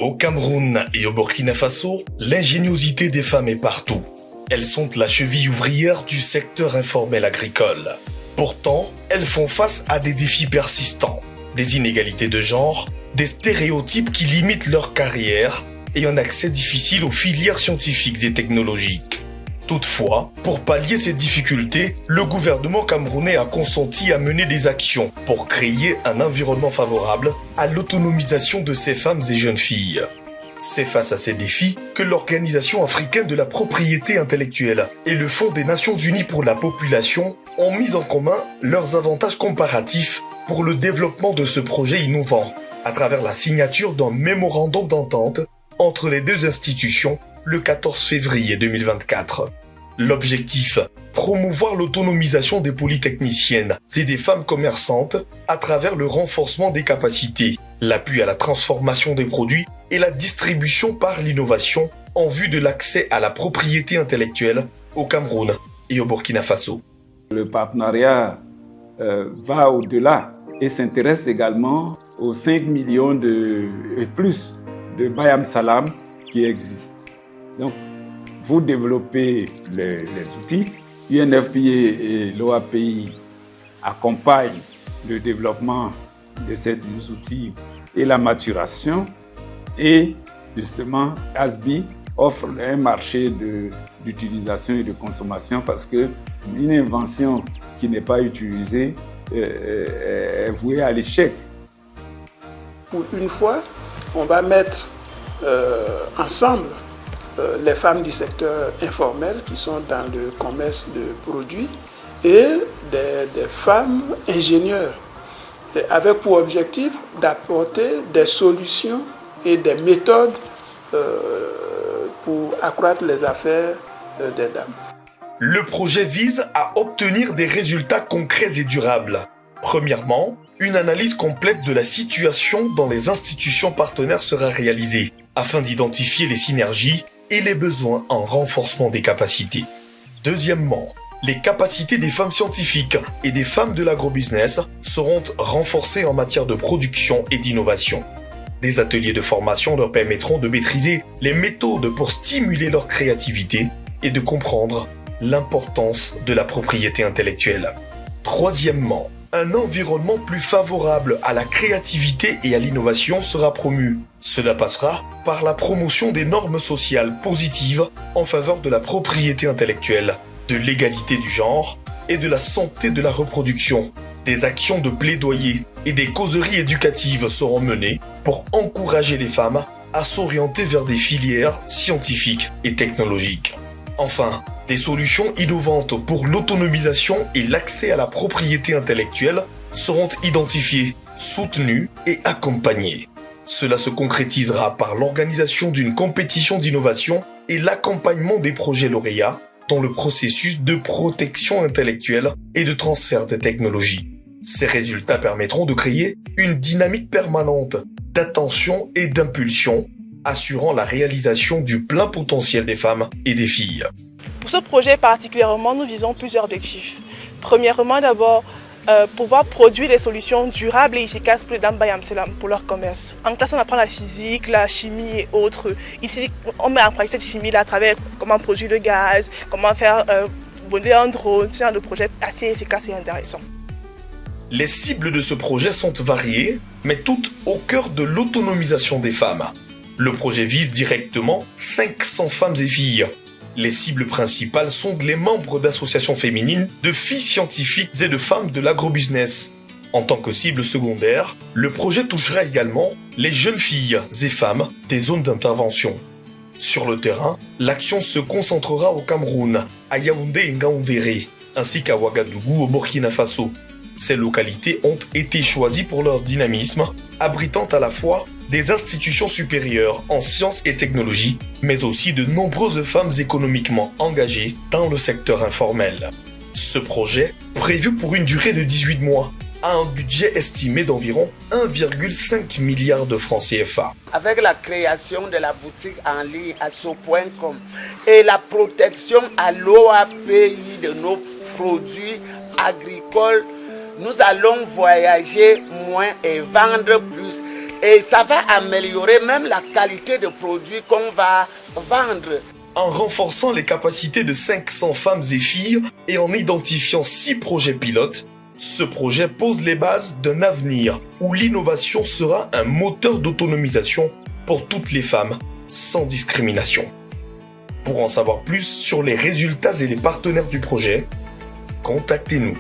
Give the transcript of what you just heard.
Au Cameroun et au Burkina Faso, l'ingéniosité des femmes est partout. Elles sont la cheville ouvrière du secteur informel agricole. Pourtant, elles font face à des défis persistants, des inégalités de genre, des stéréotypes qui limitent leur carrière et un accès difficile aux filières scientifiques et technologiques. Toutefois, pour pallier ces difficultés, le gouvernement camerounais a consenti à mener des actions pour créer un environnement favorable à l'autonomisation de ces femmes et jeunes filles. C'est face à ces défis que l'Organisation africaine de la propriété intellectuelle et le Fonds des Nations Unies pour la population ont mis en commun leurs avantages comparatifs pour le développement de ce projet innovant, à travers la signature d'un mémorandum d'entente entre les deux institutions le 14 février 2024. L'objectif, promouvoir l'autonomisation des polytechniciennes et des femmes commerçantes à travers le renforcement des capacités, l'appui à la transformation des produits et la distribution par l'innovation en vue de l'accès à la propriété intellectuelle au Cameroun et au Burkina Faso. Le partenariat va au-delà et s'intéresse également aux 5 millions et plus de Bayam Salam qui existent. Donc, vous développez les outils. UNFPA et l'OAPI accompagnent le développement de ces outils et la maturation. Et justement, ASBI offre un marché d'utilisation et de consommation parce qu'une invention qui n'est pas utilisée est vouée à l'échec. Pour une fois, on va mettre ensemble les femmes du secteur informel qui sont dans le commerce de produits et des femmes ingénieurs, avec pour objectif d'apporter des solutions et des méthodes pour accroître les affaires des dames. Le projet vise à obtenir des résultats concrets et durables. Premièrement, une analyse complète de la situation dans les institutions partenaires sera réalisée afin d'identifier les synergies et les besoins en renforcement des capacités. Deuxièmement, les capacités des femmes scientifiques et des femmes de l'agrobusiness seront renforcées en matière de production et d'innovation. Des ateliers de formation leur permettront de maîtriser les méthodes pour stimuler leur créativité et de comprendre l'importance de la propriété intellectuelle. Troisièmement, un environnement plus favorable à la créativité et à l'innovation sera promu. Cela passera par la promotion des normes sociales positives en faveur de la propriété intellectuelle, de l'égalité du genre et de la santé de la reproduction. Des actions de plaidoyer et des causeries éducatives seront menées pour encourager les femmes à s'orienter vers des filières scientifiques et technologiques. Enfin, des solutions innovantes pour l'autonomisation et l'accès à la propriété intellectuelle seront identifiées, soutenues et accompagnées. Cela se concrétisera par l'organisation d'une compétition d'innovation et l'accompagnement des projets lauréats dans le processus de protection intellectuelle et de transfert des technologies. Ces résultats permettront de créer une dynamique permanente d'attention et d'impulsion, assurant la réalisation du plein potentiel des femmes et des filles. Pour ce projet particulièrement, nous visons plusieurs objectifs. Premièrement, d'abord, pouvoir produire des solutions durables et efficaces pour les dames Bayam Salam, pour leur commerce. En classe, on apprend la physique, la chimie et autres. Ici, on met en pratique cette chimie-là à travers comment produire le gaz, comment faire voler un drone, c'est un de projet assez efficace et intéressant. Les cibles de ce projet sont variées, mais toutes au cœur de l'autonomisation des femmes. Le projet vise directement 500 femmes et filles. Les cibles principales sont les membres d'associations féminines, de filles scientifiques et de femmes de l'agrobusiness. En tant que cible secondaire, le projet touchera également les jeunes filles et femmes des zones d'intervention. Sur le terrain, l'action se concentrera au Cameroun, à Yaoundé et Ngaoundéré, ainsi qu'à Ouagadougou au Burkina Faso. Ces localités ont été choisies pour leur dynamisme, abritant à la fois des institutions supérieures en sciences et technologies, mais aussi de nombreuses femmes économiquement engagées dans le secteur informel. Ce projet, prévu pour une durée de 18 mois, a un budget estimé d'environ 1,5 milliard de francs CFA. Avec la création de la boutique en ligne asso.com et la protection à l'OAPI de nos produits agricoles, nous allons voyager moins et vendre plus. Et ça va améliorer même la qualité de produits qu'on va vendre. En renforçant les capacités de 500 femmes et filles et en identifiant 6 projets pilotes, ce projet pose les bases d'un avenir où l'innovation sera un moteur d'autonomisation pour toutes les femmes, sans discrimination. Pour en savoir plus sur les résultats et les partenaires du projet, contactez-nous.